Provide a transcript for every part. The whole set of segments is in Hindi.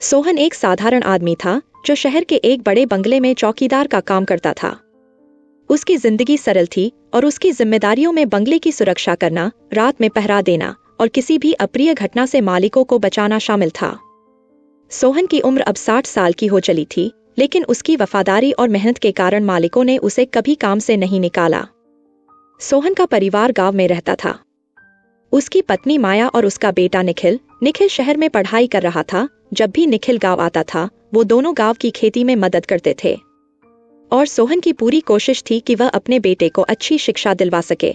सोहन एक साधारण आदमी था जो शहर के एक बड़े बंगले में चौकीदार का काम करता था। उसकी जिंदगी सरल थी और उसकी जिम्मेदारियों में बंगले की सुरक्षा करना, रात में पहरा देना और किसी भी अप्रिय घटना से मालिकों को बचाना शामिल था। सोहन की उम्र अब 60 साल की हो चली थी, लेकिन उसकी वफादारी और मेहनत के कारण मालिकों ने उसे कभी काम से नहीं निकाला। सोहन का परिवार गांव में रहता था। उसकी पत्नी माया और उसका बेटा निखिल शहर में पढ़ाई कर रहा था। जब भी निखिल गांव आता था, वो दोनों गांव की खेती में मदद करते थे और सोहन की पूरी कोशिश थी कि वह अपने बेटे को अच्छी शिक्षा दिलवा सके।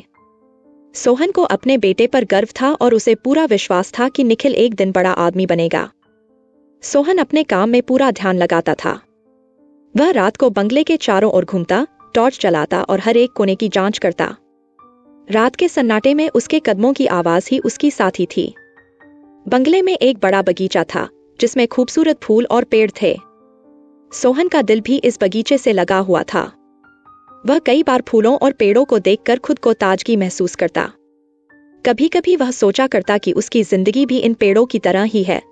सोहन को अपने बेटे पर गर्व था और उसे पूरा विश्वास था कि निखिल एक दिन बड़ा आदमी बनेगा। सोहन अपने काम में पूरा ध्यान लगाता था। वह रात को बंगले के चारों ओर घूमता, टॉर्च जलाता और हर एक कोने की जांच करता। रात के सन्नाटे में उसके कदमों की आवाज ही उसकी साथी थी। बंगले में एक बड़ा बगीचा था जिसमें खूबसूरत फूल और पेड़ थे। सोहन का दिल भी इस बगीचे से लगा हुआ था। वह कई बार फूलों और पेड़ों को देखकर खुद को ताजगी महसूस करता। कभी कभी वह सोचा करता कि उसकी जिंदगी भी इन पेड़ों की तरह ही है।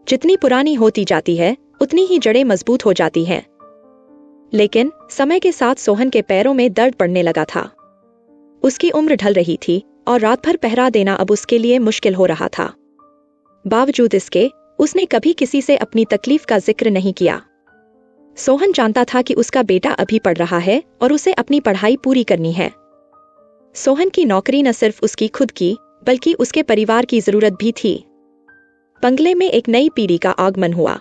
जितनी पुरानी होती जाती है, उतनी ही जड़ें मजबूत हो जाती हैं। लेकिन समय के साथ सोहन के पैरों में दर्द पड़ने लगा था। उसकी उम्र ढल रही थी और रात भर पहरा देना अब उसके लिए मुश्किल हो रहा था। बावजूद इसके, उसने कभी किसी से अपनी तकलीफ का जिक्र नहीं किया। सोहन जानता था कि उसका बेटा अभी पढ़ रहा है और उसे अपनी पढ़ाई पूरी करनी है। सोहन की नौकरी न सिर्फ उसकी खुद की, बल्कि उसके परिवार की जरूरत भी थी। बंगले में एक नई पीढ़ी का आगमन हुआ।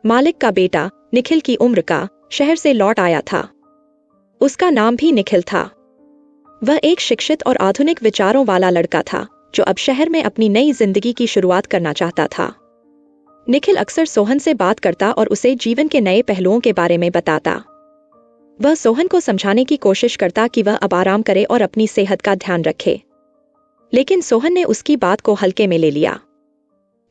मालिक का बेटा, निखिल की उम्र का, शहर से लौट आया था। उसका नाम भी निखिल था। वह एक शिक्षित और आधुनिक विचारों वाला लड़का था जो अब शहर में अपनी नई जिंदगी की शुरुआत करना चाहता था। निखिल अक्सर सोहन से बात करता और उसे जीवन के नए पहलुओं के बारे में बताता। वह सोहन को समझाने की कोशिश करता कि वह अब आराम करे और अपनी सेहत का ध्यान रखे। लेकिन सोहन ने उसकी बात को हल्के में ले लिया।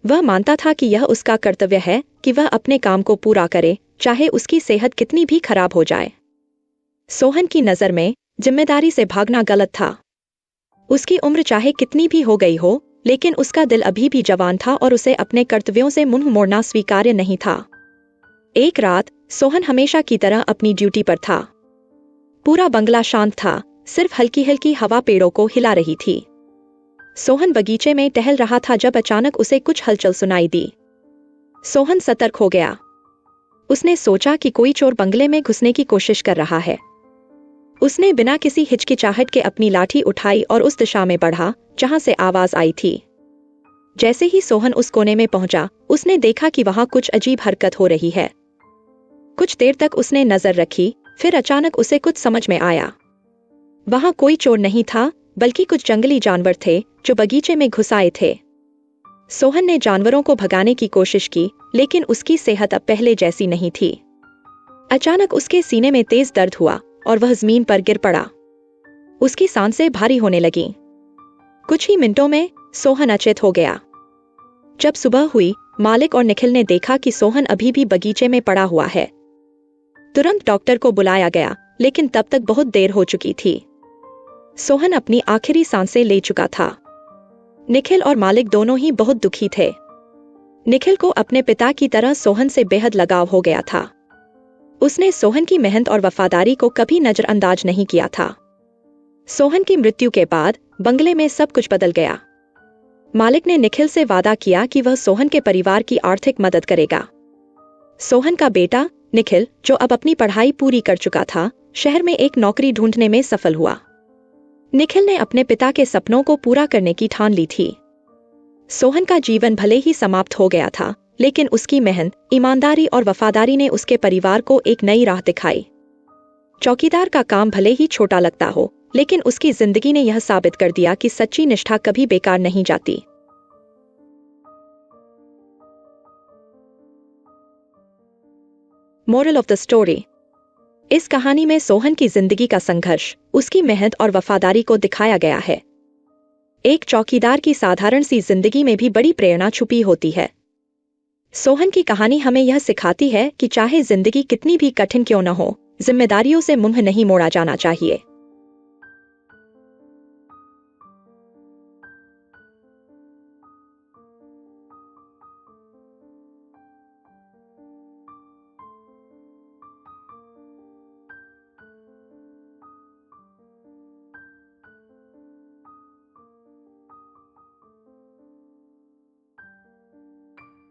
वह मानता था कि यह उसका कर्तव्य है कि वह अपने काम को पूरा करे, चाहे उसकी सेहत कितनी भी खराब हो जाए। सोहन की नजर में जिम्मेदारी से भागना गलत था। उसकी उम्र चाहे कितनी भी हो गई हो, लेकिन उसका दिल अभी भी जवान था और उसे अपने कर्तव्यों से मुंह मोड़ना स्वीकार्य नहीं था। एक रात सोहन हमेशा की तरह अपनी ड्यूटी पर था। पूरा बंगला शांत था, सिर्फ हल्की हल्की हवा पेड़ों को हिला रही थी। सोहन बगीचे में टहल रहा था जब अचानक उसे कुछ हलचल सुनाई दी। सोहन सतर्क हो गया। उसने सोचा कि कोई चोर बंगले में घुसने की कोशिश कर रहा है। उसने बिना किसी हिचकिचाहट के अपनी लाठी उठाई और उस दिशा में बढ़ा जहां से आवाज आई थी। जैसे ही सोहन उस कोने में पहुंचा, उसने देखा कि वहां कुछ अजीब हरकत हो रही है। कुछ देर तक उसने नजर रखी, फिर अचानक उसे कुछ समझ में आया। वहां कोई चोर नहीं था, बल्कि कुछ जंगली जानवर थे जो बगीचे में घुस आए थे। सोहन ने जानवरों को भगाने की कोशिश की, लेकिन उसकी सेहत अब पहले जैसी नहीं थी। अचानक उसके सीने में तेज दर्द हुआ और वह जमीन पर गिर पड़ा। उसकी सांसें भारी होने लगीं। कुछ ही मिनटों में सोहन अचेत हो गया। जब सुबह हुई, मालिक और निखिल ने देखा कि सोहन अभी भी बगीचे में पड़ा हुआ है। तुरंत डॉक्टर को बुलाया गया, लेकिन तब तक बहुत देर हो चुकी थी। सोहन अपनी आखिरी सांसें ले चुका था। निखिल और मालिक दोनों ही बहुत दुखी थे। निखिल को अपने पिता की तरह सोहन से बेहद लगाव हो गया था। उसने सोहन की मेहनत और वफादारी को कभी नजरअंदाज नहीं किया था। सोहन की मृत्यु के बाद बंगले में सब कुछ बदल गया। मालिक ने निखिल से वादा किया कि वह सोहन के परिवार की आर्थिक मदद करेगा। सोहन का बेटा निखिल, जो अब अपनी पढ़ाई पूरी कर चुका था, शहर में एक नौकरी ढूंढने में सफल हुआ। निखिल ने अपने पिता के सपनों को पूरा करने की ठान ली थी। सोहन का जीवन भले ही समाप्त हो गया था, लेकिन उसकी मेहनत, ईमानदारी और वफादारी ने उसके परिवार को एक नई राह दिखाई। चौकीदार का काम भले ही छोटा लगता हो, लेकिन उसकी जिंदगी ने यह साबित कर दिया कि सच्ची निष्ठा कभी बेकार नहीं जाती। Moral of the story. इस कहानी में सोहन की जिंदगी का संघर्ष, उसकी मेहनत और वफादारी को दिखाया गया है। एक चौकीदार की साधारण सी जिंदगी में भी बड़ी प्रेरणा छुपी होती है। सोहन की कहानी हमें यह सिखाती है कि चाहे जिंदगी कितनी भी कठिन क्यों न हो, जिम्मेदारियों से मुंह नहीं मोड़ा जाना चाहिए।